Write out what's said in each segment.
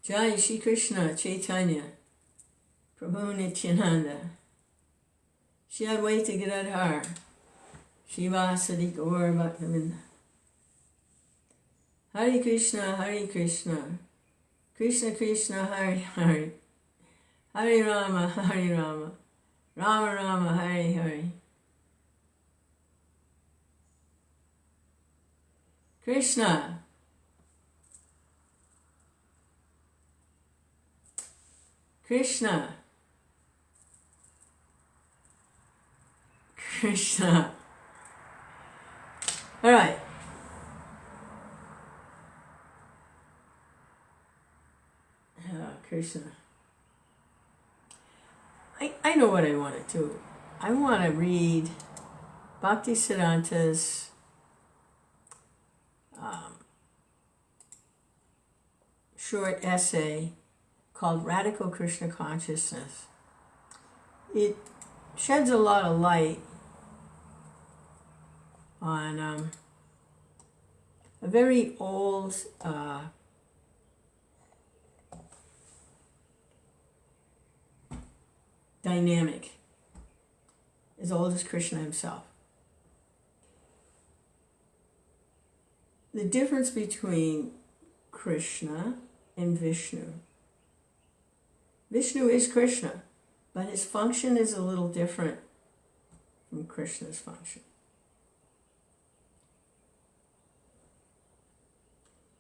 Jai Shri Krishna Chaitanya Prabhu Nityananda Shri Advaita Gadadhar Shivasadi Gaur Bhaktivendanta. Hare Krishna, Krishna Krishna, Hare Hare, Hare Rama, Rama Rama, Hare Hare. Krishna, Krishna, Krishna. All right. Krishna. I know what I want to do. I want to read Bhaktisiddhanta's short essay called Radical Krishna Consciousness. It sheds a lot of light on a very old dynamic, as old as Krishna himself. The difference between Krishna and Vishnu. Vishnu is Krishna, but his function is a little different from Krishna's function.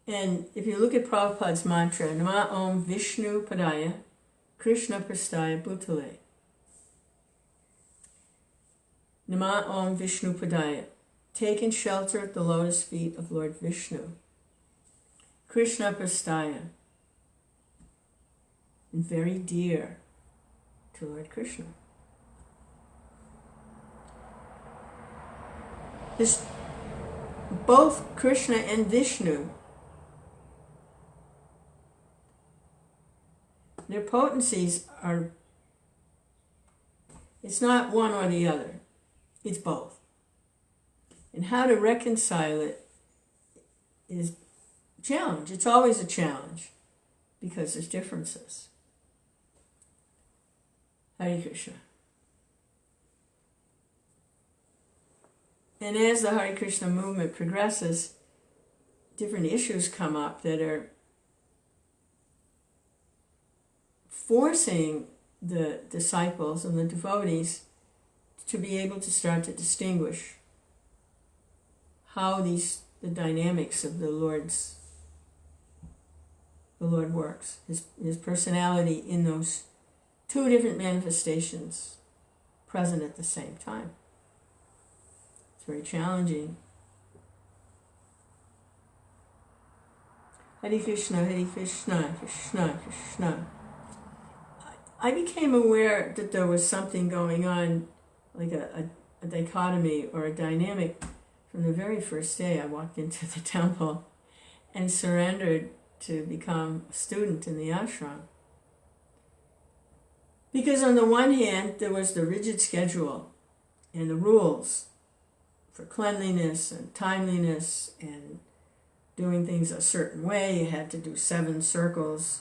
And if you look at Prabhupada's mantra, Nama Om Vishnu Padaya, Krishna Prastaya Bhutale. Nama Om Vishnu Padaya, taken shelter at the lotus feet of Lord Vishnu. Krishna Prastaya, and very dear to Lord Krishna. Both Krishna and Vishnu, their potencies are, it's not one or the other, it's both. And how to reconcile it is a challenge. It's always a challenge because there's differences. Hare Krishna. And as the Hare Krishna movement progresses, different issues come up that are forcing the disciples and the devotees to be able to start to distinguish how the dynamics of the Lord works, his personality in those two different manifestations present at the same time. It's very challenging. Hare Krishna, Krishna Krishna. I became aware that there was something going on, like a dichotomy or a dynamic, from the very first day I walked into the temple and surrendered to become a student in the ashram. Because on the one hand, there was the rigid schedule and the rules for cleanliness and timeliness and doing things a certain way. You had to do 7 circles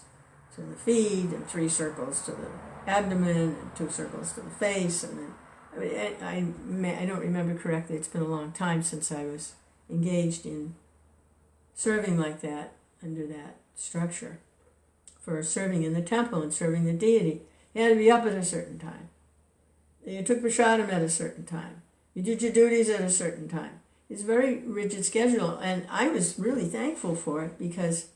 to the feet and 3 circles to the abdomen and 2 circles to the face. And then, I don't remember correctly. It's been a long time since I was engaged in serving like that, under that structure, for serving in the temple and serving the deity. You had to be up at a certain time. You took prasadam at a certain time. You did your duties at a certain time. It's a very rigid schedule, and I was really thankful for it because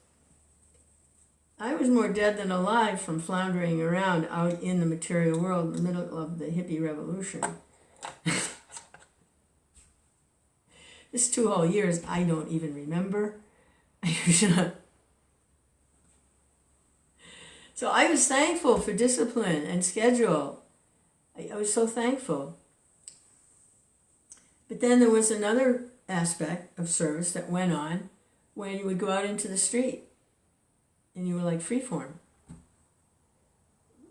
I was more dead than alive from floundering around out in the material world in the middle of the hippie revolution. This 2 whole years, I don't even remember. So I was thankful for discipline and schedule. I was so thankful. But then there was another aspect of service that went on when you would go out into the street and you were like freeform.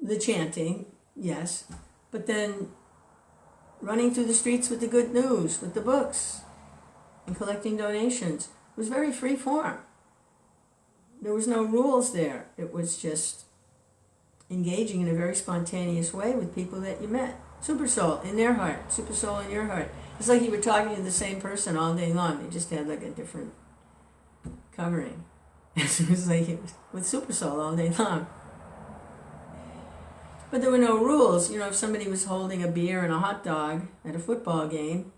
The chanting, yes, but then running through the streets with the good news, with the books, and collecting donations was very free form. There was no rules there. It was just engaging in a very spontaneous way with people that you met. Super soul in their heart, super soul in your heart. It's like you were talking to the same person all day long. They just had like a different covering. It was like it was with super soul all day long. But there were no rules. If somebody was holding a beer and a hot dog at a football game,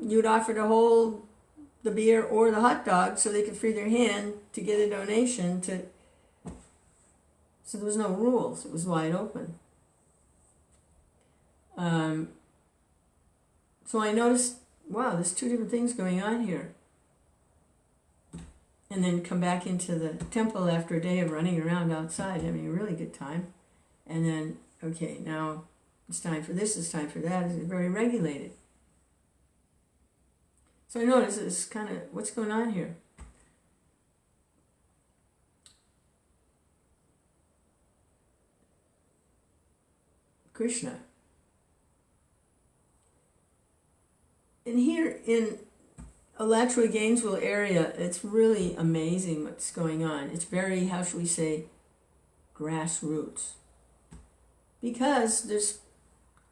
you'd offer to hold the beer or the hot dog so they could free their hand to get a donation to. So there was no rules. It was wide open. So I noticed, wow, there's two different things going on here. And then come back into the temple after a day of running around outside, having a really good time. And then, okay, now it's time for this, it's time for that. It's very regulated. So I noticed it's kind of, what's going on here? Krishna. And here in Alachua Gainesville area, it's really amazing what's going on. It's very, how should we say, grassroots. Because there's,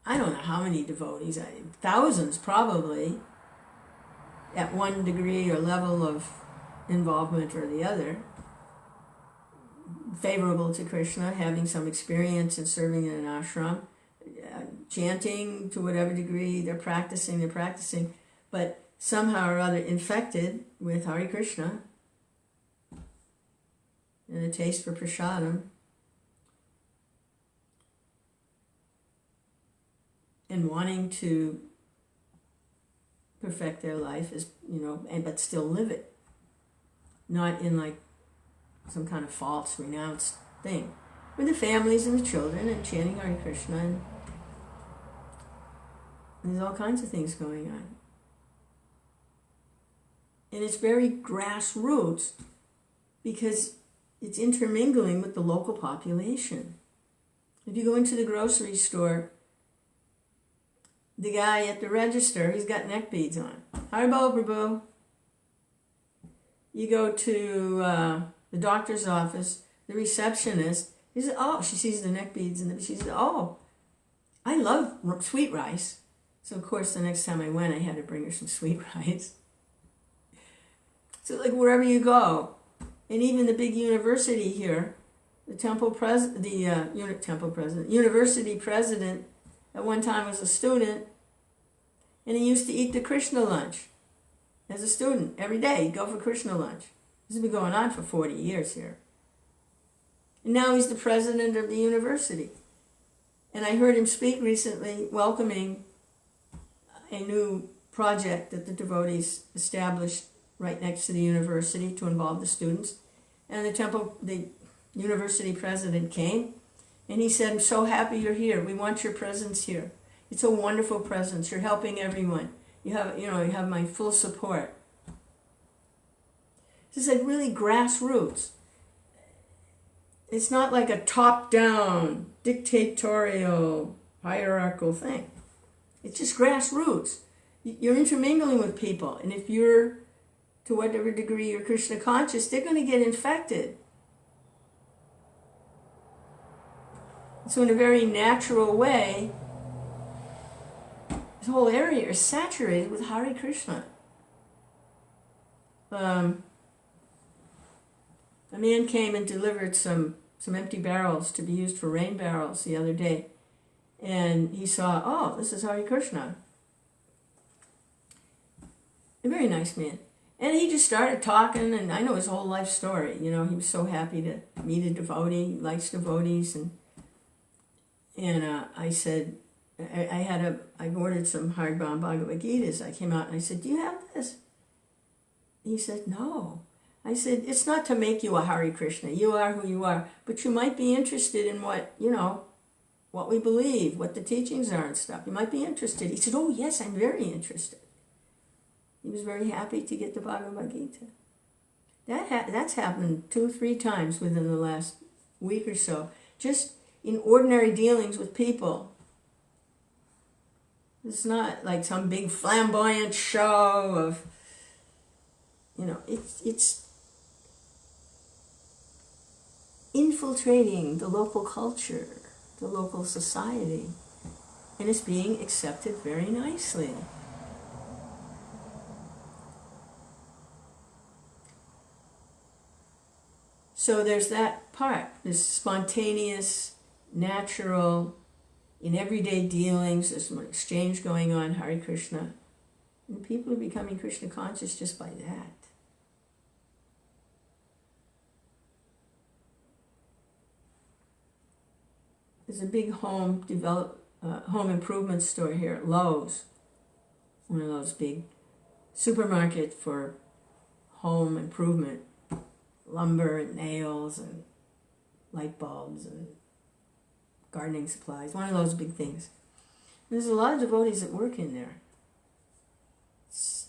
I don't know how many devotees, thousands probably, at one degree or level of involvement or the other, favorable to Krishna, having some experience in serving in an ashram, chanting to whatever degree they're practicing, but somehow or other infected with Hare Krishna and a taste for prasadam, and wanting to perfect their life is, but still live it, not in like some kind of false renounced thing, with the families and the children and chanting Hare Krishna, and there's all kinds of things going on. And it's very grassroots because it's intermingling with the local population. If you go into the grocery store, the guy at the register, he's got neck beads on. Haribo Prabhu. You go to the doctor's office, the receptionist, he says, oh, she sees the neck beads, and she says, oh, I love sweet rice. So, of course, the next time I went, I had to bring her some sweet rice. So, like, wherever you go, and even the big university here, the university president at one time was a student, and he used to eat the Krishna lunch as a student every day. He'd go for Krishna lunch. This has been going on for 40 years here. And now he's the president of the university. And I heard him speak recently, welcoming a new project that the devotees established right next to the university to involve the students. And the university president came, and he said, I'm so happy you're here. We want your presence here. It's a wonderful presence. You're helping everyone. You have my full support. This is like really grassroots. It's not like a top-down, dictatorial, hierarchical thing. It's just grassroots. You're intermingling with people, and if you're, to whatever degree you're Krishna conscious, they're going to get infected. So in a very natural way, this whole area is saturated with Hare Krishna. A man came and delivered some empty barrels to be used for rain barrels the other day. And he saw, oh, this is Hare Krishna. A very nice man. And he just started talking, and I know his whole life story. He was so happy to meet a devotee, he likes devotees. And I said, I ordered some hardbound Bhagavad Gitas. I came out and I said, do you have this? He said, no. I said, it's not to make you a Hare Krishna. You are who you are. But you might be interested in what we believe, what the teachings are and stuff. You might be interested. He said, oh, yes, I'm very interested. He was very happy to get the Bhagavad Gita. That's happened 2-3 times within the last week or so. Just in ordinary dealings with people. It's not like some big flamboyant show of, it's infiltrating the local culture, the local society, and it's being accepted very nicely. So there's that part, this spontaneous, natural, in everyday dealings, there's some exchange going on, Hare Krishna. And people are becoming Krishna conscious just by that. There's a big home improvement store here at Lowe's, one of those big supermarket for home improvement, lumber and nails and light bulbs and gardening supplies, one of those big things. And there's a lot of devotees that work in there. It's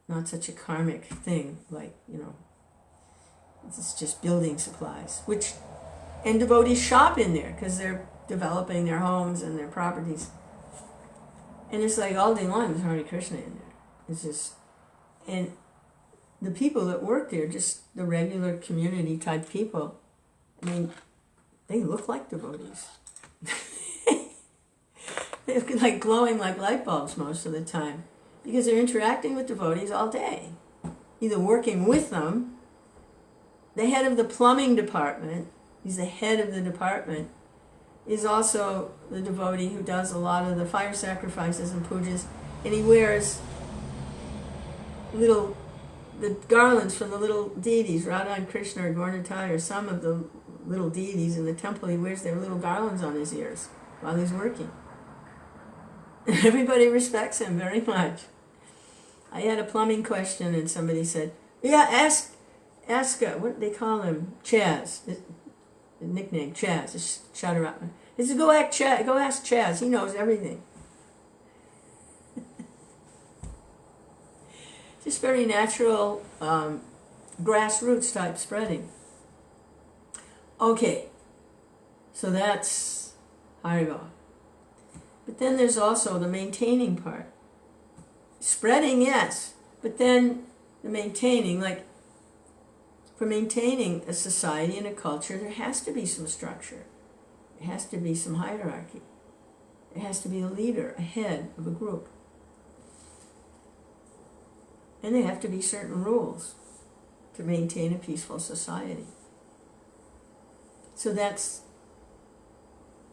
not such a karmic thing, like, it's just building supplies, and devotees shop in there because they're developing their homes and their properties. And it's like all day long there's Hare Krishna in there. It's just, and the people that work there, just the regular community type people, I mean, they look like devotees. They're like glowing like light bulbs most of the time because they're interacting with devotees all day, either working with them. The head of the plumbing department, he's the head of the department, is also the devotee who does a lot of the fire sacrifices and pujas, and he wears the garlands from the little deities, Radha, Krishna, or Gaurnitai, or some of the little deities in the temple. He wears their little garlands on his ears while he's working. Everybody respects him very much. I had a plumbing question and somebody said, yeah, ask what they call him, Chaz. The nickname, Chaz. Just shut her up. He said, go ask Chaz. He knows everything. Just very natural, grassroots type spreading. Okay, so that's Hariva. But then there's also the maintaining part. Spreading, yes, but then the maintaining, like for maintaining a society and a culture, there has to be some structure. There has to be some hierarchy. There has to be a leader, a head of a group. And there have to be certain rules to maintain a peaceful society. So that's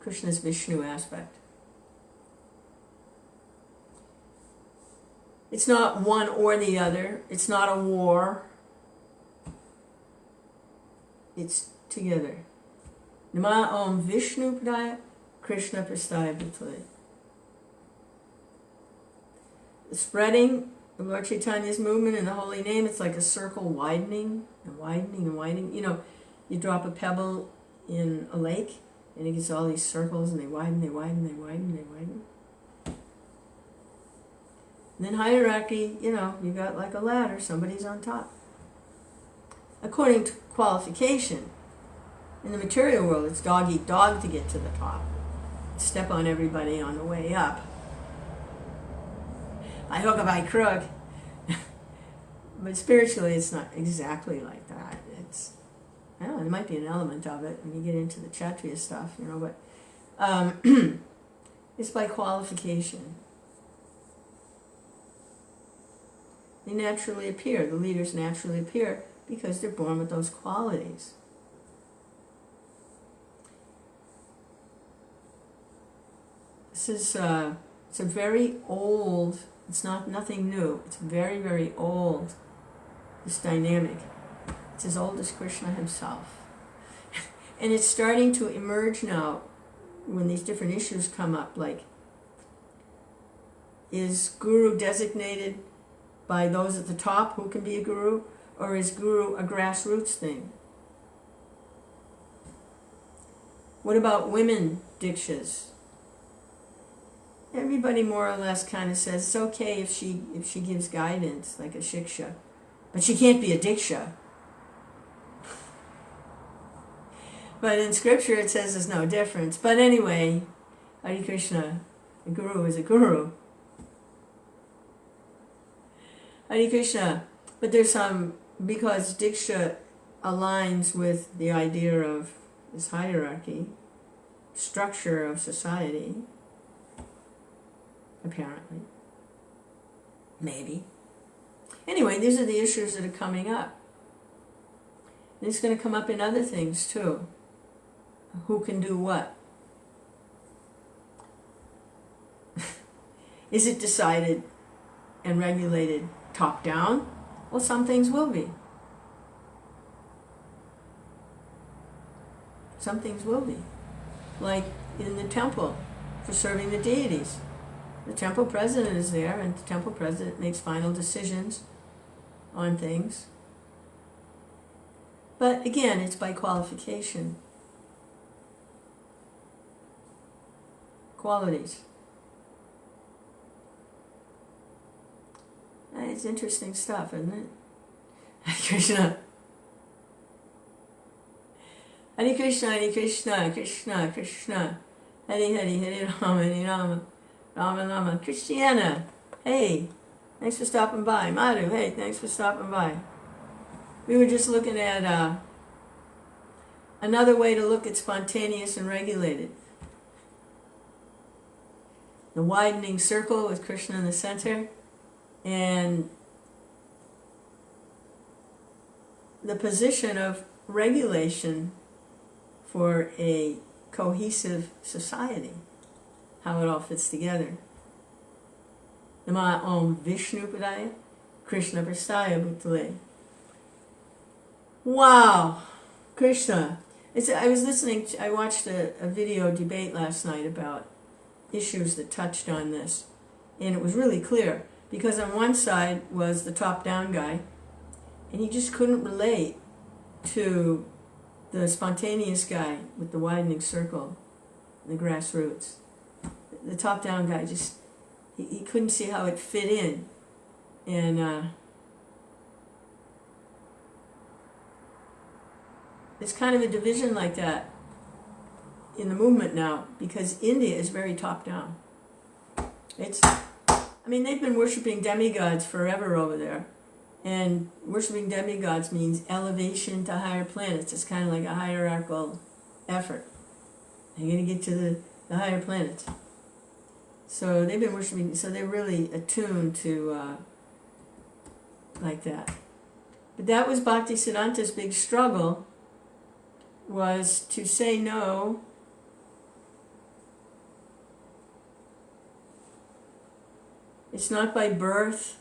Krishna's Vishnu aspect. It's not one or the other. It's not a war. It's together. Nama Om Vishnu Padaya Krishna Prastaya Bhutale. The spreading of Lord Chaitanya's movement in the holy name, it's like a circle widening and widening and widening. You drop a pebble in a lake and it gets all these circles and they widen, they widen, they widen, they widen. And then hierarchy, you got like a ladder, somebody's on top. According to qualification, in the material world, it's dog eat dog to get to the top. Step on everybody on the way up. By hook or by crook. But spiritually, it's not exactly like that. There might be an element of it when you get into the Kshatriya stuff, but it's by qualification. They naturally appear, the leaders naturally appear because they're born with those qualities. This is it's a very old, it's nothing new, it's very, very old, this dynamic. It's as old as Krishna himself. And it's starting to emerge now when these different issues come up, like, is guru designated by those at the top who can be a guru, or is guru a grassroots thing? What about women dikshas? Everybody more or less kind of says it's okay if she gives guidance, like a shiksha, but she can't be a diksha. But in scripture it says there's no difference. But anyway, Hare Krishna, a guru is a guru. Hare Krishna, but there's some, because diksha aligns with the idea of this hierarchy, structure of society, apparently. Maybe. Anyway, these are the issues that are coming up. And it's going to come up in other things too. Who can do what? Is it decided and regulated top down? Well, some things will be. Some things will be. Like in the temple for serving the deities. The temple president is there, and the temple president makes final decisions on things. But again, it's by qualification. Qualities. It's interesting stuff, isn't it? Hare Krishna. Hare Krishna, Hare Krishna, Krishna, Krishna. Hare Hare, Hare Rama, Hare Rama, Rama Rama. Christiana, hey, thanks for stopping by. Madhu, hey, thanks for stopping by. We were just looking at another way to look at spontaneous and regulated. The widening circle with Krishna in the center, and the position of regulation for a cohesive society, how it all fits together. Nama Om Vishnu Padaya, Krishna Prastaya Bhutale. Wow, Krishna. I watched a video debate last night about issues that touched on this, and it was really clear, because on one side was the top-down guy, and he just couldn't relate to the spontaneous guy with the widening circle, the grassroots. The top-down guy just, he couldn't see how it fit in, and there's kind of a division like that in the movement now, because India is very top-down. They've been worshiping demigods forever over there, and worshiping demigods means elevation to higher planets. It's kind of like a hierarchical effort. You're going to get to the higher planets. So they've been worshiping, so they're really attuned to like that. But that was Bhaktisiddhanta's big struggle, was to say no It's not by birth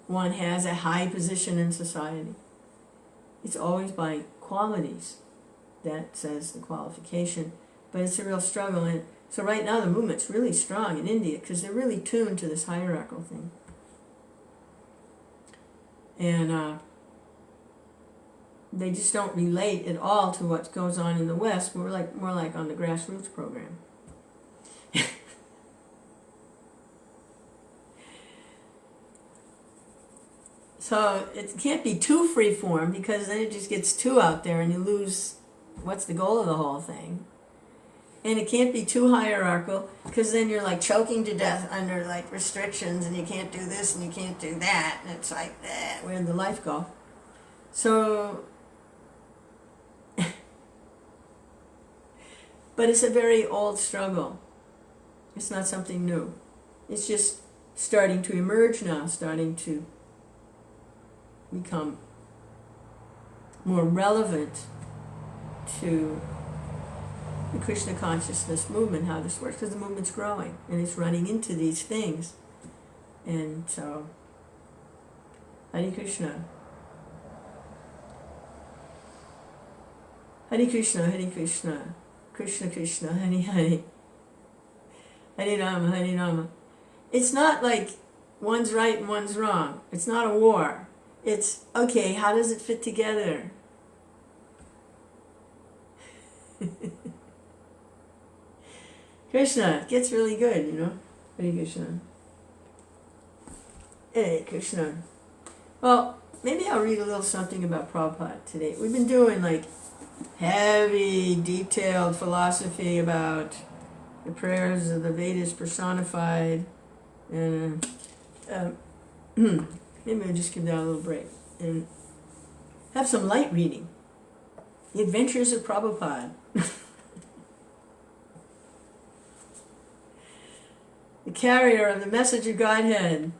one has a high position in society. It's always by qualities. That says the qualification. But it's a real struggle. And so right now the movement's really strong in India because they're really tuned to this hierarchical thing. And they just don't relate at all to what goes on in the West. We're more like on the grassroots program. So it can't be too free-form because then it just gets too out there and you lose what's the goal of the whole thing. And it can't be too hierarchical because then you're like choking to death under like restrictions and you can't do this and you can't do that. And it's like, where'd the life go? So, but it's a very old struggle. It's not something new. It's just starting to emerge now, starting to become more relevant to the Krishna consciousness movement, how this works, because the movement's growing and it's running into these things. And so, Hare Krishna. Hare Krishna, Hare Krishna, Krishna Krishna, Hare Hare, Hare Rama, Hare Rama. It's not like one's right and one's wrong. It's not a war. It's, okay, how does it fit together? Krishna, it gets really good, you know? Hare Krishna. Hare Krishna. Well, maybe I'll read a little something about Prabhupada today. We've been doing like heavy, detailed philosophy about the prayers of the Vedas personified, and maybe I'll just give that a little break and have some light reading. The Adventures of Prabhupada. The carrier of the message of Godhead,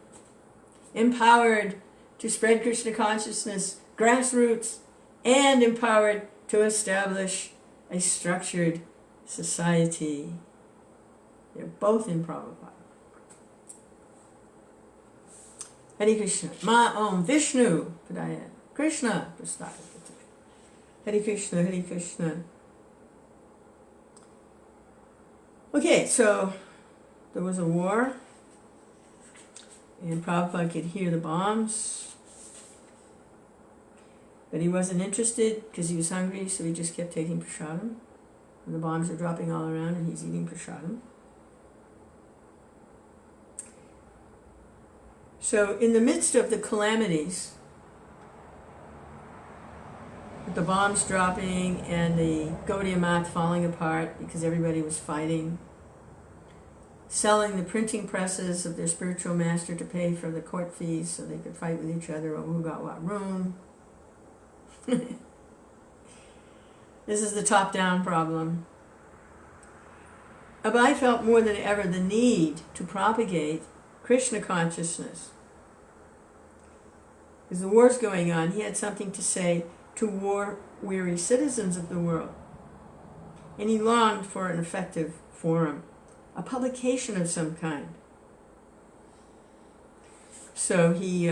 empowered to spread Krishna consciousness, grassroots, and empowered to establish a structured society. They're both in Prabhupada. Hare Krishna. Ma Om Vishnu Padaya. Krishna Prasthaya. Hare Krishna, Hare Krishna. Okay, so there was a war, and Prabhupada could hear the bombs, but he wasn't interested because he was hungry, so he just kept taking prasadam. And the bombs are dropping all around, and he's eating prasadam. So in the midst of the calamities, with the bombs dropping and the Gaudiya Math falling apart because everybody was fighting, selling the printing presses of their spiritual master to pay for the court fees so they could fight with each other over who got what room. This is the top-down problem. Abai felt more than ever the need to propagate Krishna consciousness. As the war's going on, he had something to say to war-weary citizens of the world. And he longed for an effective forum, a publication of some kind. So he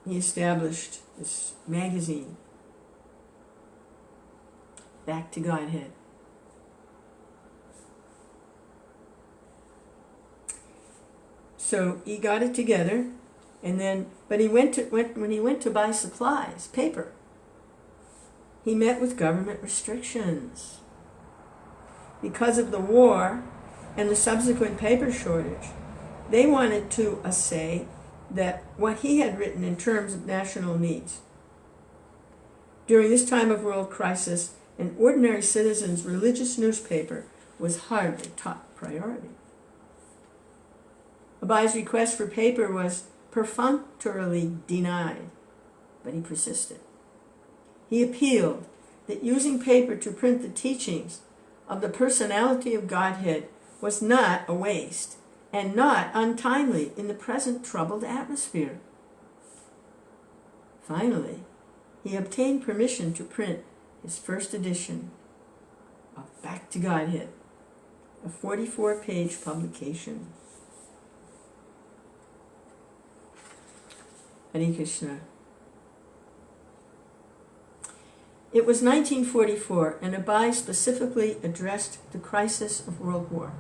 established this magazine, Back to Godhead. So he got it together, and then, but when he went to buy supplies, paper, he met with government restrictions. Because of the war and the subsequent paper shortage, they wanted to say that what he had written in terms of national needs. During this time of world crisis, an ordinary citizen's religious newspaper was hardly top priority. Abai's request for paper was perfunctorily denied, but he persisted. He appealed that using paper to print the teachings of the personality of Godhead was not a waste and not untimely in the present troubled atmosphere. Finally, he obtained permission to print his first edition of Back to Godhead, a 44-page publication. Hare Krishna. It was 1944, and Abai specifically addressed the crisis of world war.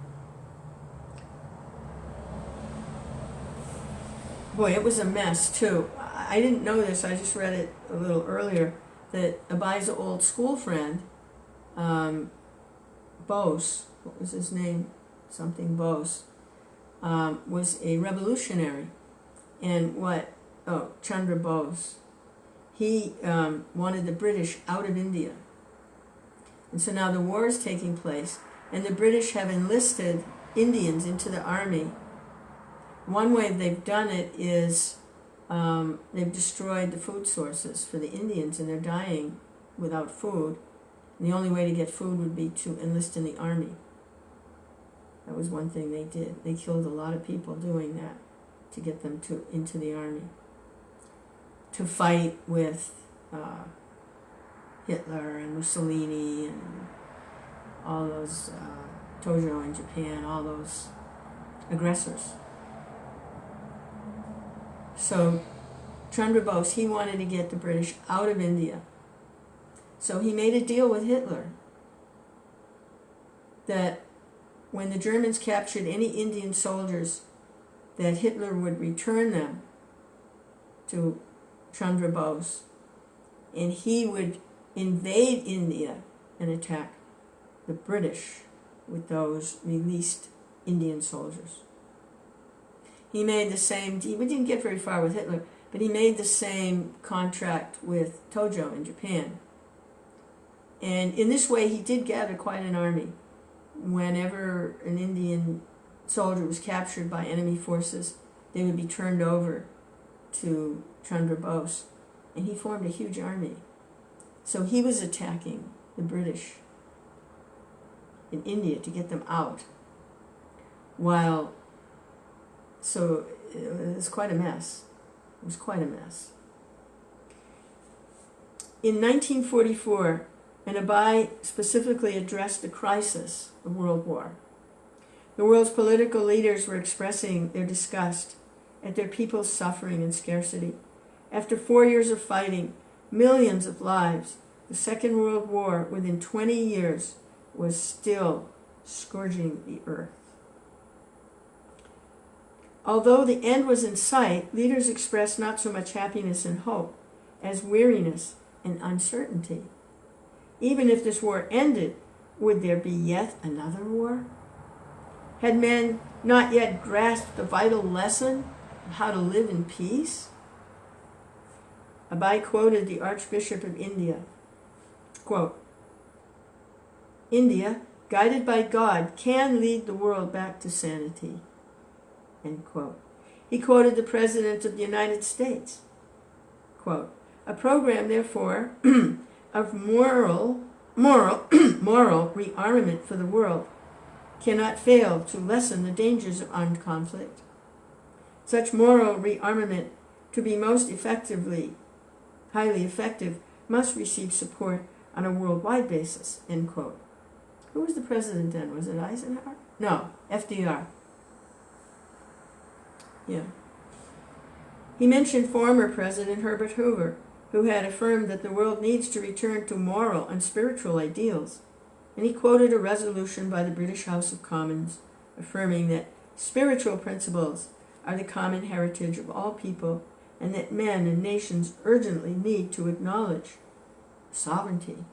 Boy, it was a mess, too. I didn't know this, I just read it a little earlier, that Abai's old school friend, Bose, what was his name? Something Bose, was a revolutionary. And Chandra Bose. He wanted the British out of India. And so now the war is taking place, and the British have enlisted Indians into the army. One way they've done it is they've destroyed the food sources for the Indians, and they're dying without food. And the only way to get food would be to enlist in the army. That was one thing they did. They killed a lot of people doing that to get them into the army, to fight with Hitler and Mussolini and all those, Tojo in Japan, all those aggressors. So Chandra Bose, he wanted to get the British out of India. So he made a deal with Hitler that when the Germans captured any Indian soldiers, that Hitler would return them to Chandra Bose, and he would invade India and attack the British with those released Indian soldiers. He made the same, we didn't get very far with Hitler, but he made the same contract with Tojo in Japan. And in this way, he did gather quite an army. Whenever an Indian soldier was captured by enemy forces, they would be turned over to Chandra Bose, and he formed a huge army. So he was attacking the British in India to get them out. So it was quite a mess. It was quite a mess. In 1944, Anabai specifically addressed the crisis of World War. The world's political leaders were expressing their disgust at their people's suffering and scarcity. After 4 years of fighting, millions of lives, the Second World War, within 20 years, was still scourging the earth. Although the end was in sight, leaders expressed not so much happiness and hope as weariness and uncertainty. Even if this war ended, would there be yet another war? Had men not yet grasped the vital lesson of how to live in peace? Abai quoted the Archbishop of India, quote, "India, guided by God, can lead the world back to sanity." End quote. He quoted the President of the United States, quote, "A program, therefore, of moral rearmament for the world cannot fail to lessen the dangers of armed conflict. Such moral rearmament, to be most highly effective, must receive support on a worldwide basis." End quote. Who was the president then? Was it Eisenhower? No, FDR. Yeah. He mentioned former President Herbert Hoover, who had affirmed that the world needs to return to moral and spiritual ideals, and he quoted a resolution by the British House of Commons affirming that spiritual principles are the common heritage of all people and that men and nations urgently need to acknowledge the sovereignty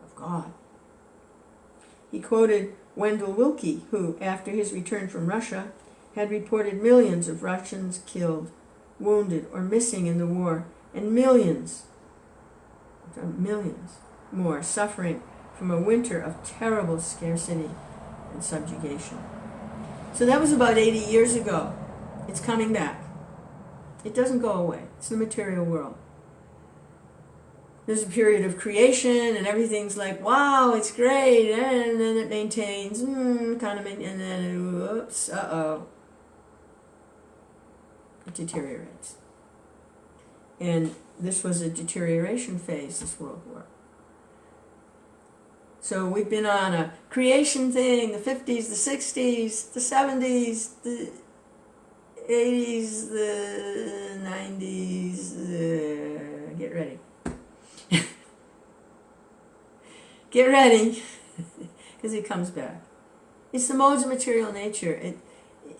of God. He quoted Wendell Willkie, who, after his return from Russia, had reported millions of Russians killed, wounded, or missing in the war, and millions more suffering from a winter of terrible scarcity and subjugation. So that was about 80 years ago. It's coming back. It doesn't go away. It's the material world. There's a period of creation and everything's like, wow, it's great, and then it maintains, and then, whoops, it deteriorates. And this was a deterioration phase, this World War. So we've been on a creation thing, the 50s, the 60s, the 70s, the 80s, the 90s, get ready. Get ready, because it comes back. It's the modes of material nature.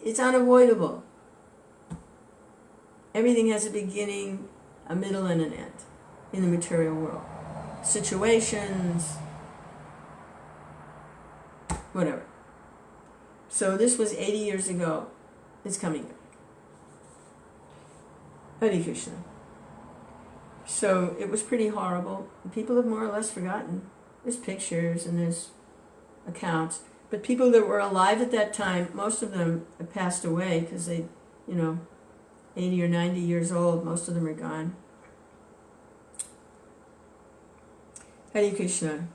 It's unavoidable. Everything has a beginning, a middle, and an end in the material world. Situations, whatever. So this was 80 years ago. It's coming back. Hare Krishna. So it was pretty horrible. People have more or less forgotten. There's pictures and there's accounts. But people that were alive at that time, most of them have passed away because they, 80 or 90 years old, most of them are gone. Hare Krishna.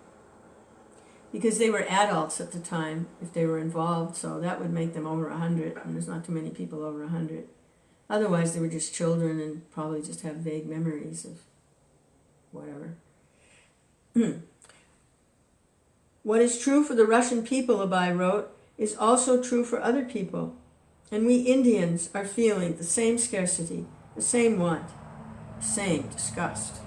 Because they were adults at the time, if they were involved, so that would make them over 100, and there's not too many people over 100. Otherwise, they were just children and probably just have vague memories of whatever. What is true for the Russian people, Abai wrote, is also true for other people. And we Indians are feeling the same scarcity, the same want, the same disgust.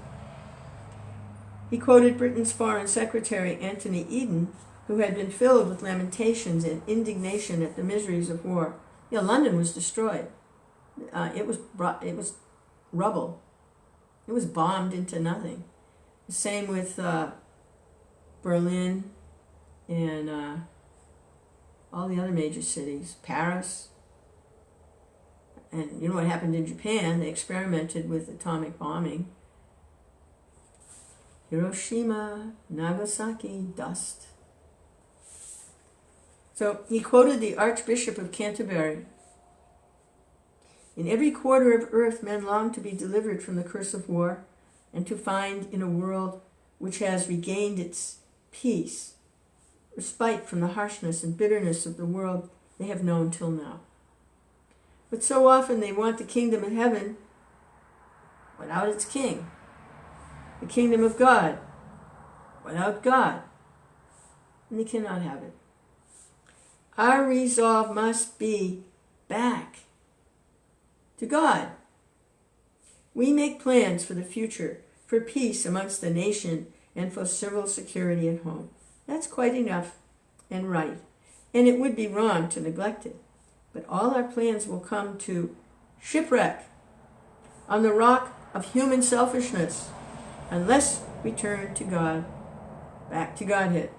He quoted Britain's Foreign Secretary Anthony Eden, who had been filled with lamentations and indignation at the miseries of war. London was destroyed. It was rubble. It was bombed into nothing. The same with Berlin and all the other major cities, Paris. And you know what happened in Japan? They experimented with atomic bombing. Hiroshima, Nagasaki, dust. So he quoted the Archbishop of Canterbury. In every quarter of earth men long to be delivered from the curse of war and to find in a world which has regained its peace, respite from the harshness and bitterness of the world they have known till now. But so often they want the kingdom of heaven without its king, the kingdom of God without God, and they cannot have it. Our resolve must be back to God. We make plans for the future, for peace amongst the nation, and for civil security at home. That's quite enough and right, and it would be wrong to neglect it. But all our plans will come to shipwreck on the rock of human selfishness unless we turn to God, back to Godhead.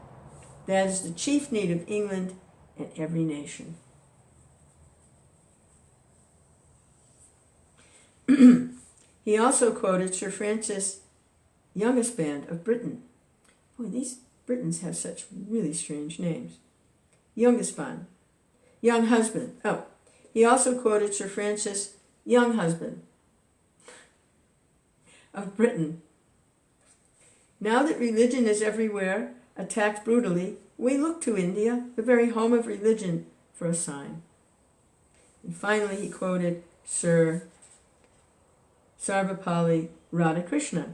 That is the chief need of England and every nation. He also quoted Sir Francis Youngesband of Britain. Boy, these Britons have such really strange names. Youngesband, young husband. Oh, he also quoted Sir Francis Younghusband of Britain. Now that religion is everywhere, attacked brutally, we look to India, the very home of religion, for a sign. And finally he quoted Sir Sarvapalli Radhakrishna.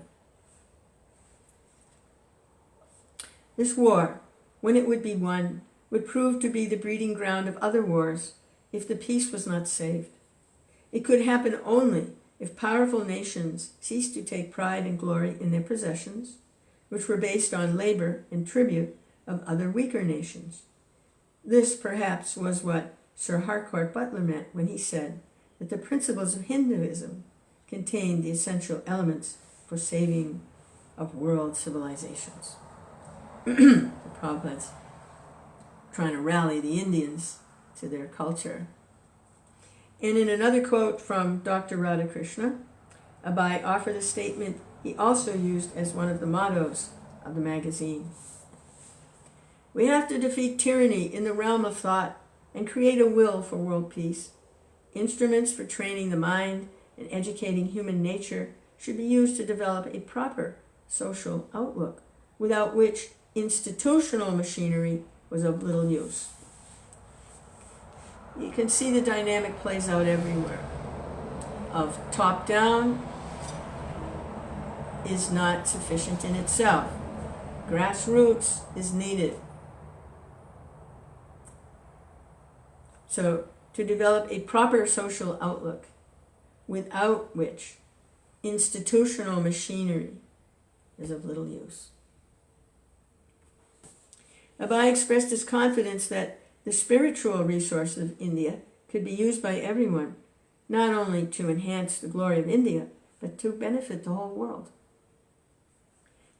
This war, when it would be won, would prove to be the breeding ground of other wars if the peace was not saved. It could happen only if powerful nations ceased to take pride and glory in their possessions, which were based on labor and tribute of other weaker nations. This, perhaps, was what Sir Harcourt Butler meant when he said that the principles of Hinduism contained the essential elements for saving of world civilizations. The Prabhupada's trying to rally the Indians to their culture. And in another quote from Dr. Radhakrishna, Abai offered a statement he also used as one of the mottos of the magazine. We have to defeat tyranny in the realm of thought and create a will for world peace. Instruments for training the mind and educating human nature should be used to develop a proper social outlook, without which institutional machinery was of little use. You can see the dynamic plays out everywhere. Of top-down is not sufficient in itself. Grassroots is needed. So, to develop a proper social outlook, without which institutional machinery is of little use. Abai expressed his confidence that the spiritual resources of India could be used by everyone, not only to enhance the glory of India, but to benefit the whole world.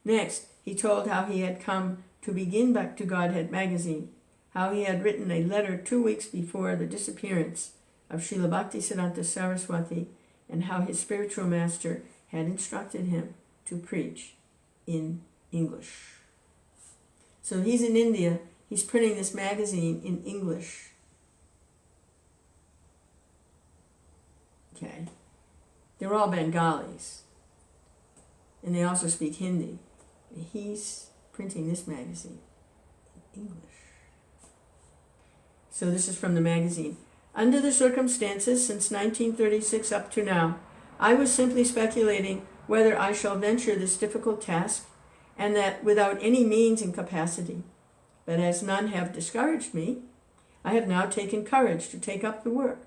Next, he told how he had come to begin Back to Godhead magazine, how he had written a letter 2 weeks before the disappearance of Srila Bhaktisiddhanta Saraswati, and how his spiritual master had instructed him to preach in English. So he's in India, he's printing this magazine in English. Okay. They're all Bengalis. And they also speak Hindi. He's printing this magazine in English. So this is from the magazine. Under the circumstances since 1936 up to now, I was simply speculating whether I shall venture this difficult task, and that without any means and capacity. But as none have discouraged me, I have now taken courage to take up the work.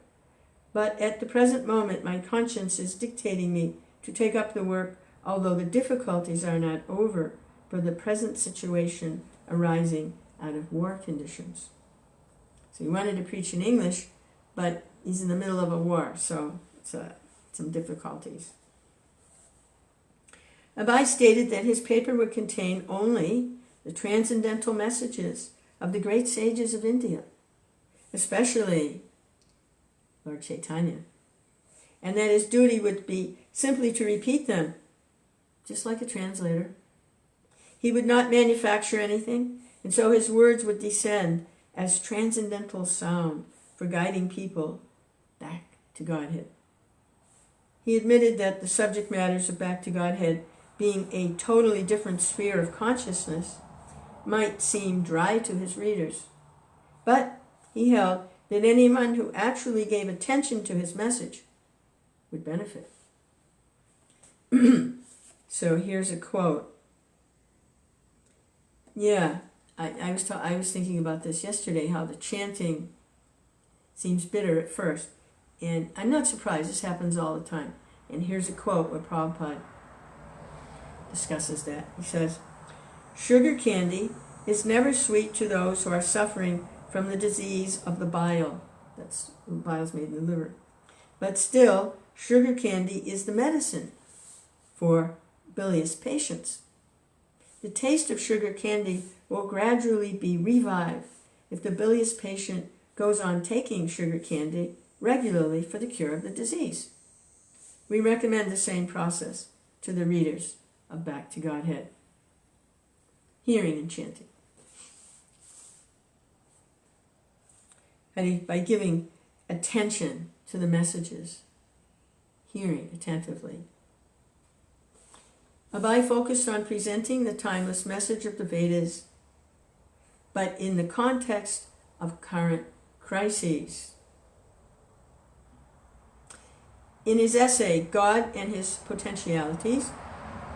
But at the present moment, my conscience is dictating me to take up the work, although the difficulties are not over for the present situation arising out of war conditions. So he wanted to preach in English, but he's in the middle of a war, so it's some difficulties. Abai stated that his paper would contain only the transcendental messages of the great sages of India, especially Lord Chaitanya, and that his duty would be simply to repeat them, just like a translator. He would not manufacture anything, and so his words would descend as transcendental sound for guiding people back to Godhead. He admitted that the subject matters of Back to Godhead being a totally different sphere of consciousness, might seem dry to his readers. But he held that anyone who actually gave attention to his message would benefit. So here's a quote. Yeah, I was thinking about this yesterday, how the chanting seems bitter at first. And I'm not surprised, this happens all the time. And here's a quote where Prabhupada discusses that. He says, "Sugar candy is never sweet to those who are suffering from the disease of the bile." That's, bile's made in the liver. "But still, sugar candy is the medicine for bilious patients. The taste of sugar candy will gradually be revived if the bilious patient goes on taking sugar candy regularly for the cure of the disease. We recommend the same process to the readers of Back to Godhead. Hearing and chanting. By giving attention to the messages, hearing attentively. Abai focused on presenting the timeless message of the Vedas, but in the context of current crises. In his essay, God and His Potentialities,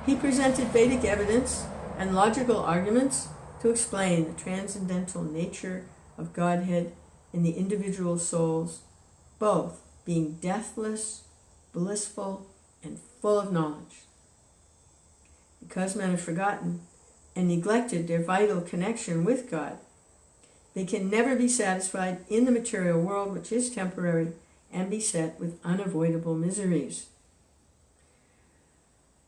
he presented Vedic evidence and logical arguments to explain the transcendental nature of Godhead in the individual souls, both being deathless, blissful, and full of knowledge. Because men have forgotten and neglected their vital connection with God, they can never be satisfied in the material world, which is temporary, and beset with unavoidable miseries.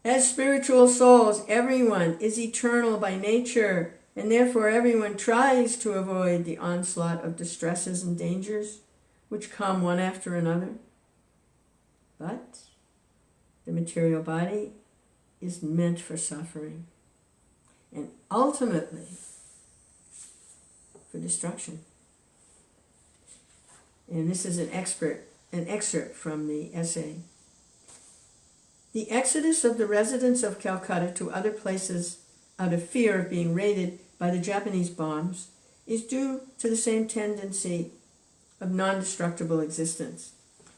As spiritual souls, everyone is eternal by nature, and therefore everyone tries to avoid the onslaught of distresses and dangers which come one after another. But the material body is meant for suffering, and ultimately for destruction. And this is an excerpt from the essay. The exodus of the residents of Calcutta to other places out of fear of being raided by the Japanese bombs is due to the same tendency of non-destructible existence.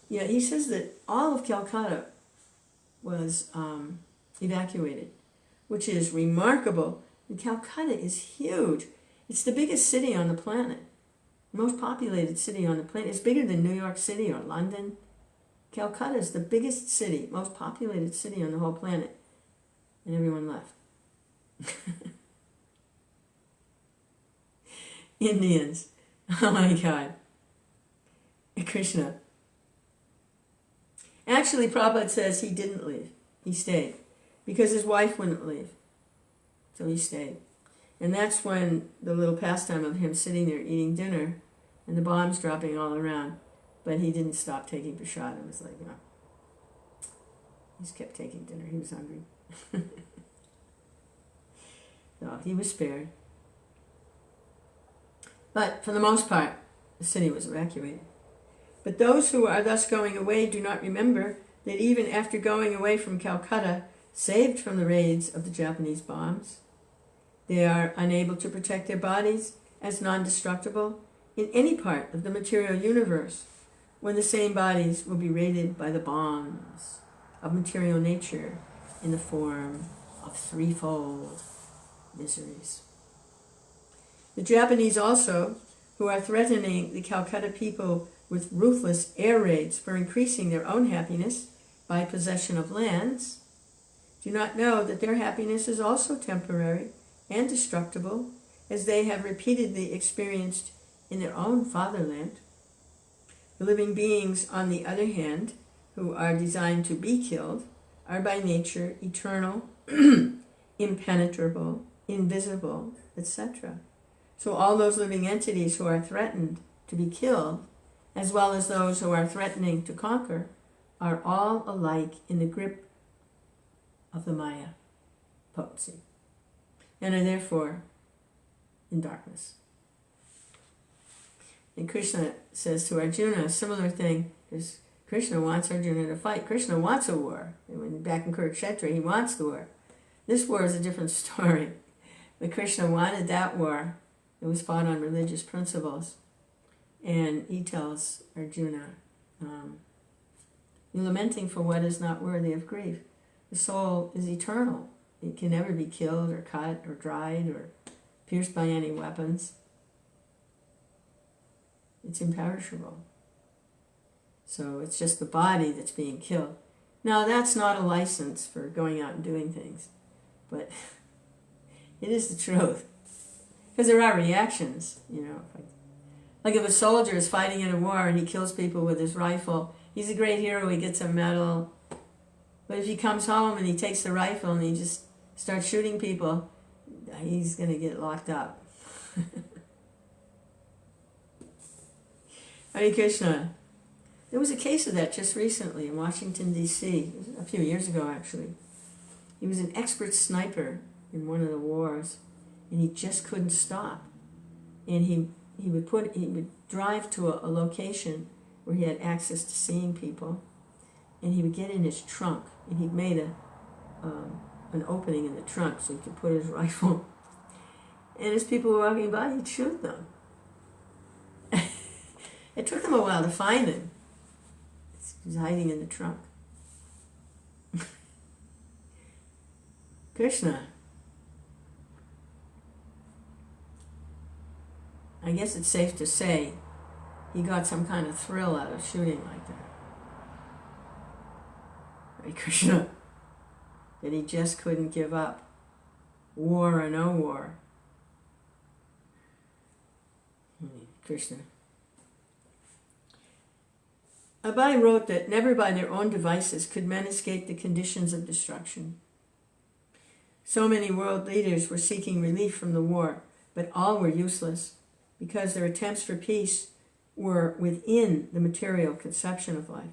Yeah, he says that all of Calcutta was evacuated, which is remarkable. And Calcutta is huge. It's the biggest city on the planet, most populated city on the planet. It's bigger than New York City or London. Calcutta is the biggest city, most populated city on the whole planet, and everyone left. Indians, oh my God, Krishna. Actually, Prabhupada says he didn't leave, he stayed, because his wife wouldn't leave, so he stayed. And that's when the little pastime of him sitting there eating dinner and the bombs dropping all around, but he didn't stop taking prasad. It was like, you know, he just kept taking dinner. He was hungry. So he was spared. But for the most part, the city was evacuated. But those who are thus going away do not remember that even after going away from Calcutta, saved from the raids of the Japanese bombs, they are unable to protect their bodies as non-destructible in any part of the material universe, when the same bodies will be raided by the bombs of material nature in the form of threefold miseries. The Japanese also, who are threatening the Calcutta people with ruthless air raids for increasing their own happiness by possession of lands, do not know that their happiness is also temporary and destructible, as they have repeatedly experienced in their own fatherland. The living beings, on the other hand, who are designed to be killed, are by nature eternal, impenetrable, invisible, etc. So all those living entities who are threatened to be killed, as well as those who are threatening to conquer, are all alike in the grip of the Maya potency, and are therefore in darkness. And Krishna says to Arjuna a similar thing, because Krishna wants Arjuna to fight. Krishna wants a war. And when back in Kurukshetra, he wants the war. This war is a different story. But Krishna wanted that war. It was fought on religious principles. And he tells Arjuna, you're lamenting for what is not worthy of grief. The soul is eternal. It can never be killed or cut or dried or pierced by any weapons. It's imperishable. So it's just the body that's being killed. Now that's not a license for going out and doing things, but it is the truth. Because there are reactions, you know. Like if a soldier is fighting in a war and he kills people with his rifle, he's a great hero, he gets a medal. But if he comes home and he takes the rifle and he just starts shooting people, he's going to get locked up. Hare Krishna. There was a case of that just recently in Washington, D.C., a few years ago actually. He was an expert sniper in one of the wars, and he just couldn't stop. And he would drive to a location where he had access to seeing people, and he would get in his trunk, and he'd made an opening in the trunk so he could put his rifle. And as people were walking by, he'd shoot them. It took them a while to find him. He was hiding in the trunk. Krishna. I guess it's safe to say he got some kind of thrill out of shooting like that. Hare Krishna. That he just couldn't give up. War or no war. Krishna. Abai wrote that never by their own devices could men escape the conditions of destruction. So many world leaders were seeking relief from the war, but all were useless because their attempts for peace were within the material conception of life.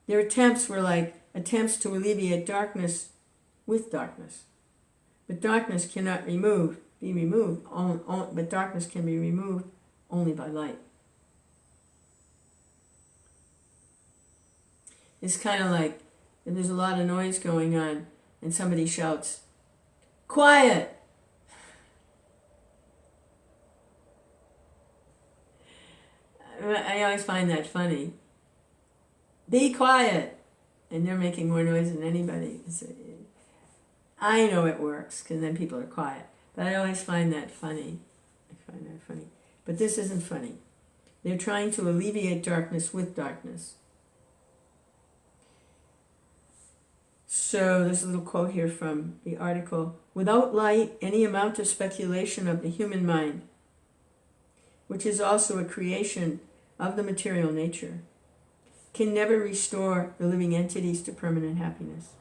Their attempts were like attempts to alleviate darkness with darkness. But darkness cannot be removed, but darkness can be removed only by light. It's kind of like if there's a lot of noise going on and somebody shouts, "Quiet!" I always find that funny. Be quiet! And they're making more noise than anybody. I know it works because then people are quiet. But I always find that funny. But this isn't funny. They're trying to alleviate darkness with darkness. So there's a little quote here from the article. Without light, any amount of speculation of the human mind, which is also a creation of the material nature, can never restore the living entities to permanent happiness.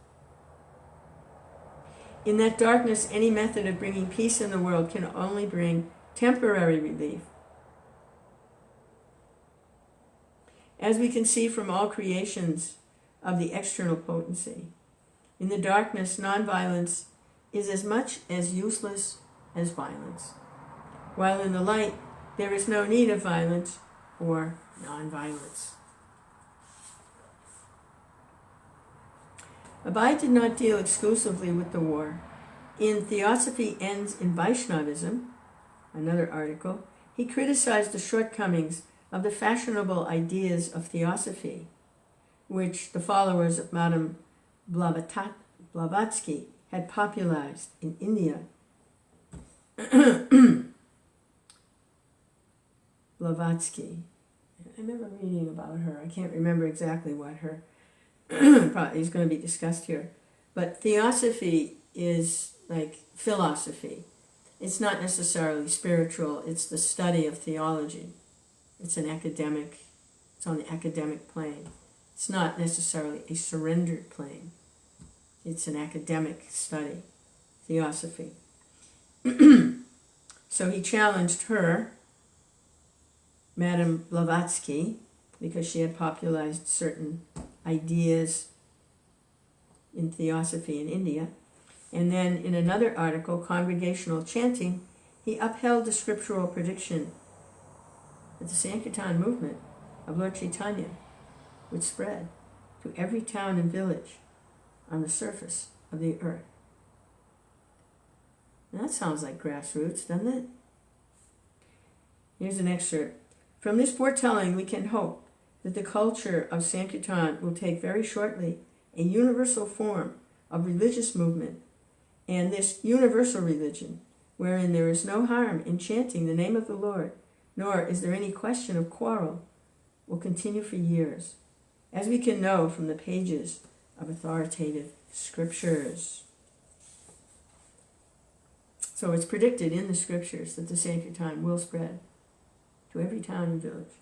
In that darkness, any method of bringing peace in the world can only bring temporary relief. As we can see from all creations of the external potency, in the darkness, nonviolence is as much as useless as violence, while in the light, there is no need of violence or nonviolence. Abai did not deal exclusively with the war. In Theosophy Ends in Vaishnavism, another article, he criticized the shortcomings of the fashionable ideas of theosophy, which the followers of Madame Blavatsky had popularized in India. Blavatsky. I remember reading about her. I can't remember exactly what her probably is going to be discussed here. But theosophy is like philosophy. It's not necessarily spiritual. It's the study of theology. It's on the academic plane. It's not necessarily a surrendered plane. It's an academic study, theosophy. So he challenged her, Madame Blavatsky, because she had popularized certain ideas in theosophy in India. And then in another article, Congregational Chanting, he upheld the scriptural prediction that the Sankirtan movement of Lord Chaitanya would spread to every town and village on the surface of the earth. And that sounds like grassroots, doesn't it? Here's an excerpt. From this foretelling, we can hope that the culture of Sankirtan will take very shortly a universal form of religious movement, and this universal religion, wherein there is no harm in chanting the name of the Lord, nor is there any question of quarrel, will continue for years, as we can know from the pages of authoritative scriptures. So it's predicted in the scriptures that the Sankirtan will spread to every town and village.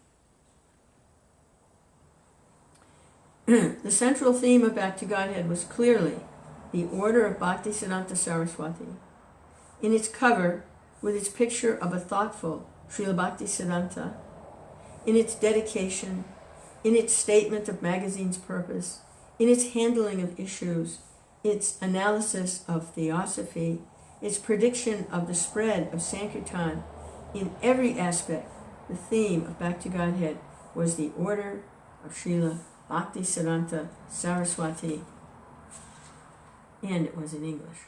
The central theme of Back to Godhead was clearly the order of Bhaktisiddhanta Saraswati. In its cover, with its picture of a thoughtful Srila Bhaktisiddhanta, in its dedication, in its statement of magazine's purpose, in its handling of issues, its analysis of theosophy, its prediction of the spread of Sankirtan, in every aspect, the theme of Back to Godhead was the order of Srila Bhaktisiddhanta Saraswati, and it was in English.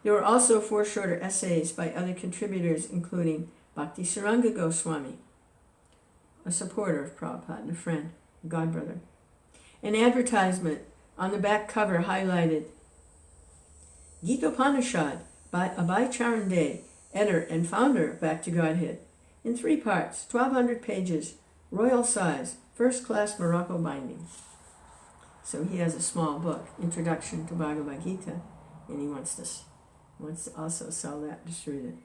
There were also 4 shorter essays by other contributors, including Bhakti Saranga Goswami, a supporter of Prabhupada and a friend, a godbrother. An advertisement on the back cover highlighted Gita-Upanishad by Abhay Charan De, editor and founder of Back to Godhead, in 3 parts, 1,200 pages, royal size, first-class Morocco binding. So he has a small book, Introduction to Bhagavad Gita, and he wants to also sell that, distribute it.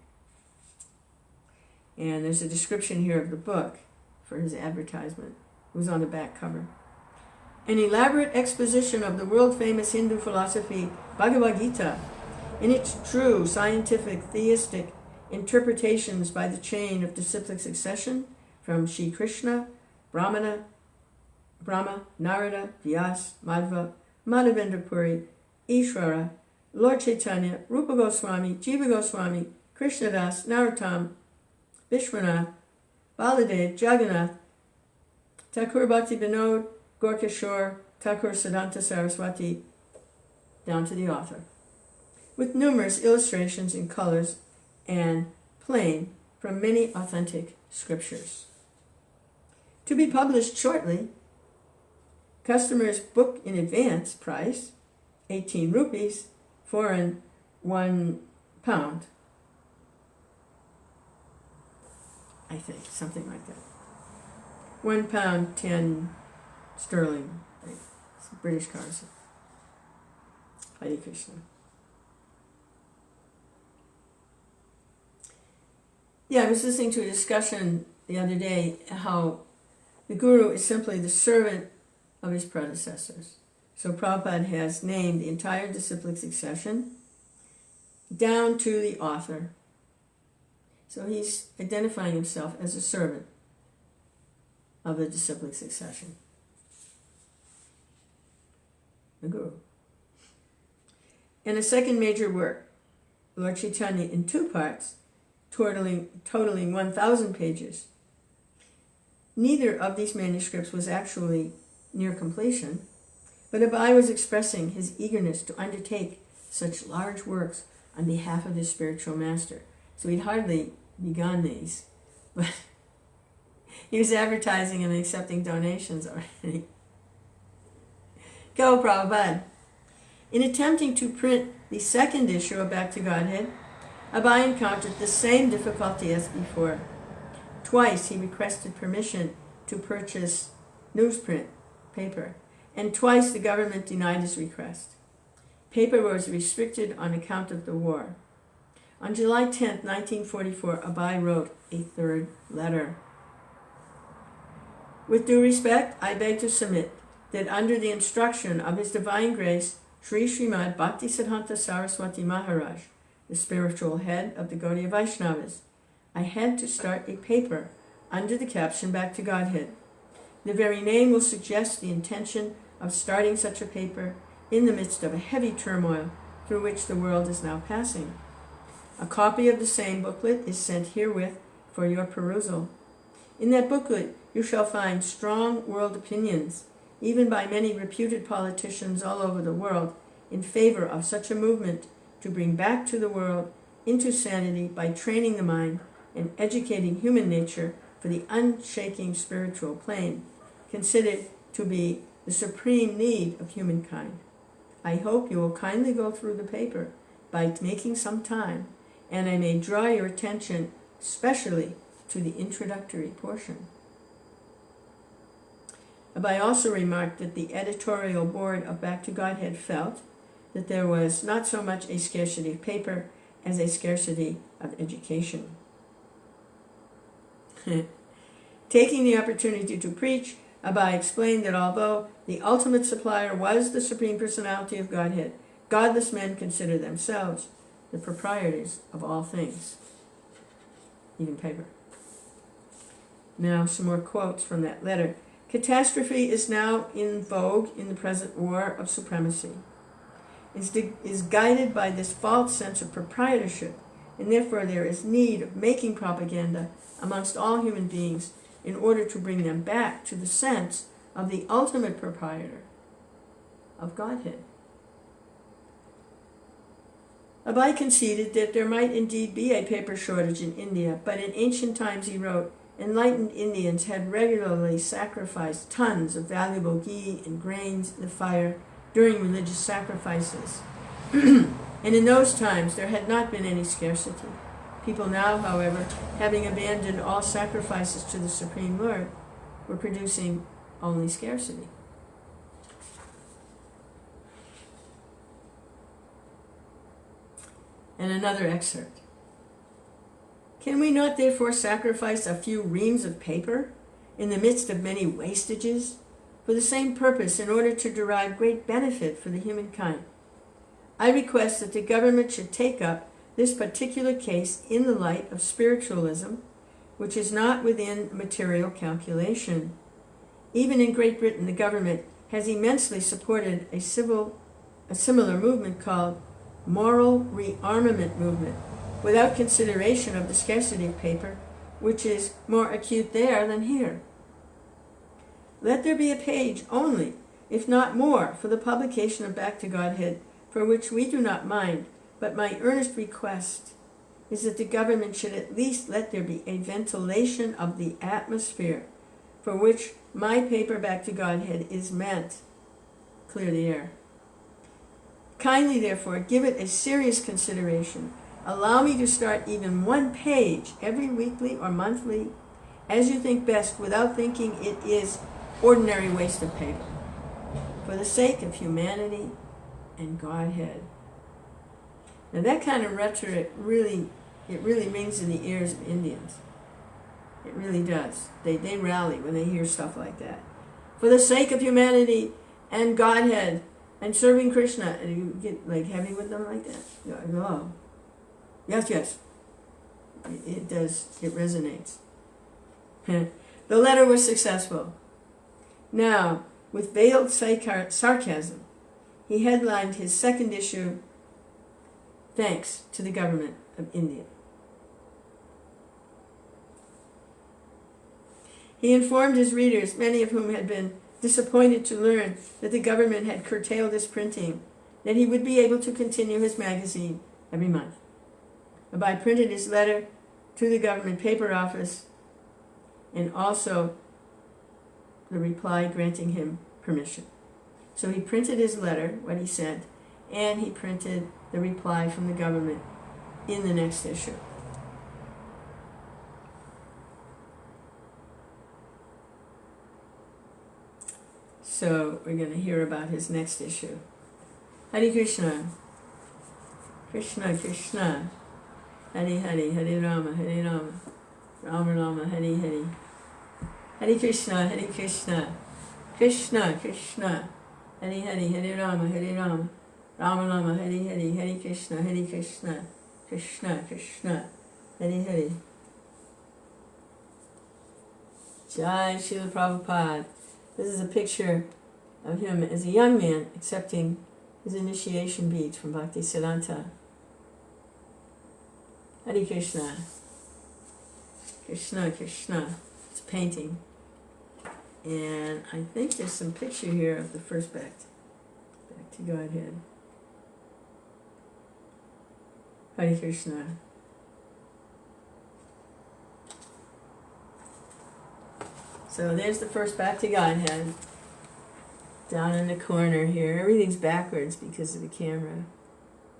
And there's a description here of the book for his advertisement. It was on the back cover. An elaborate exposition of the world-famous Hindu philosophy Bhagavad Gita in its true scientific theistic interpretations by the chain of disciplic succession from Shri Krishna, Brahma, Narada, Vyas, Madhva, Madhavendra Puri, Ishvara, Lord Chaitanya, Rupa Goswami, Jiva Goswami, Krishnadas, Narottam, Vishwanath, Baladev, Jagannath, Thakur Bhakti Vinod, Gorkishore, Thakur Siddhanta Saraswati, down to the author, with numerous illustrations in colors and plain from many authentic scriptures. To be published shortly, customers book in advance price, 18 rupees, foreign £1, I think, something like that. £1, 10 sterling, right? It's British currency. Hare Krishna. Yeah, I was listening to a discussion the other day how the Guru is simply the servant of his predecessors. So Prabhupada has named the entire disciplic succession down to the author. So he's identifying himself as a servant of the disciplic succession. The Guru. And a second major work, Lord Chaitanya, in 2 parts, totaling 1,000 pages. Neither of these manuscripts was actually near completion, but Abhay was expressing his eagerness to undertake such large works on behalf of his spiritual master. So he'd hardly begun these, but he was advertising and accepting donations already. Go, Prabhupada. In attempting to print the second issue of Back to Godhead, Abhay encountered the same difficulty as before. Twice he requested permission to purchase newsprint paper, and twice the government denied his request. Paper was restricted on account of the war. On July 10, 1944, Abhay wrote a 3rd letter. With due respect, I beg to submit that under the instruction of His Divine Grace, Sri Srimad Bhaktisiddhanta Saraswati Maharaj, the spiritual head of the Gaudiya Vaishnavas, I had to start a paper under the caption Back to Godhead. The very name will suggest the intention of starting such a paper in the midst of a heavy turmoil through which the world is now passing. A copy of the same booklet is sent herewith for your perusal. In that booklet you shall find strong world opinions, even by many reputed politicians all over the world, in favor of such a movement to bring back to the world into sanity by training the mind and educating human nature for the unshaking spiritual plane, considered to be the supreme need of humankind. I hope you will kindly go through the paper by making some time, and I may draw your attention especially to the introductory portion. Abhay also remarked that the editorial board of Back to Godhead felt that there was not so much a scarcity of paper as a scarcity of education. Taking the opportunity to preach, Abhay explained that although the ultimate supplier was the Supreme Personality of Godhead, godless men consider themselves the proprietors of all things, even paper. Now some more quotes from that letter. Catastrophe is now in vogue in the present war of supremacy. Is guided by this false sense of proprietorship, and therefore there is need of making propaganda amongst all human beings in order to bring them back to the sense of the ultimate proprietor of Godhead. Abhay conceded that there might indeed be a paper shortage in India, but in ancient times, he wrote, enlightened Indians had regularly sacrificed tons of valuable ghee and grains in the fire during religious sacrifices. And in those times there had not been any scarcity. People now, however, having abandoned all sacrifices to the Supreme Lord, were producing only scarcity. And another excerpt. Can we not therefore sacrifice a few reams of paper in the midst of many wastages for the same purpose in order to derive great benefit for the humankind? I request that the government should take up this particular case in the light of spiritualism, which is not within material calculation. Even in Great Britain, the government has immensely supported a similar movement called moral rearmament movement, without consideration of the scarcity of paper, which is more acute there than here. Let there be a page only, if not more, for the publication of Back to Godhead, for which we do not mind, but my earnest request is that the government should at least let there be a ventilation of the atmosphere, for which my paper Back to Godhead is meant. Clear the air. Kindly, therefore, give it a serious consideration. Allow me to start even one page every weekly or monthly, as you think best, without thinking it is ordinary waste of paper, for the sake of humanity and Godhead. Now that kind of rhetoric really rings in the ears of Indians. It really does. They rally when they hear stuff like that. For the sake of humanity and Godhead and serving Krishna. And you get like heavy with them like that. You're like, oh, yes. It does. It resonates. The letter was successful. Now, with veiled sarcasm, he headlined his second issue, Thanks to the Government of India. He informed his readers, many of whom had been disappointed to learn that the government had curtailed his printing, that he would be able to continue his magazine every month. Abhay printed his letter to the government paper office and also the reply granting him permission. So he printed his letter, what he sent, and he printed the reply from the government in the next issue. So we're going to hear about his next issue. Hare Krishna, Krishna Krishna, Hare Hare, Hare Rama, Rama Rama, Hare Hare. Hare Krishna, Krishna Krishna, Hare Hare, Hare Rama, Rama Rama, Hare Hare, Hare Krishna, Krishna Krishna, Hare Hare. Jai Srila Prabhupada. This is a picture of him as a young man accepting his initiation beads from Bhaktivendanta. Hare Krishna, Krishna Krishna. It's a painting. And I think there's some picture here of the first back to Godhead. Hare Krishna. So there's the first Bhakti Godhead. Down in the corner here. Everything's backwards because of the camera.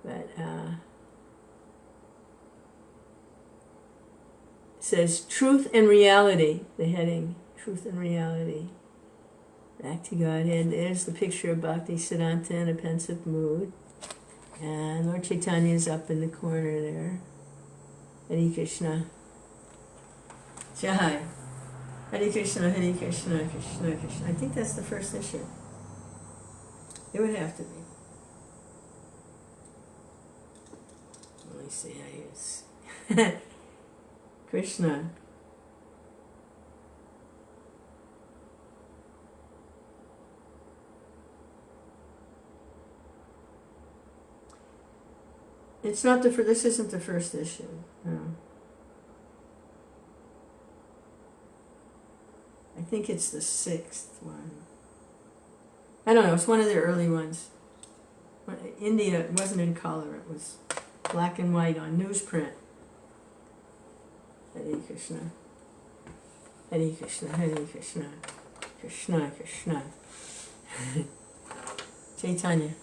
But it says Truth and Reality, the heading. Truth and Reality. Bhakti Godhead. There's the picture of Bhakti Siddhanta in a pensive mood. And Lord Chaitanya's up in the corner there. Hare Krishna. Jai. Hare Krishna, Hare Krishna, Krishna Krishna. I think that's the first issue. It would have to be. Let me see how he is. Krishna. It's not this isn't the first issue. No. I think it's the 6th one. I don't know, it's one of the early ones. India, it wasn't in color, it was black and white on newsprint. Hare Krishna. Hare Krishna, Hare Krishna. Krishna, Krishna. Chaitanya.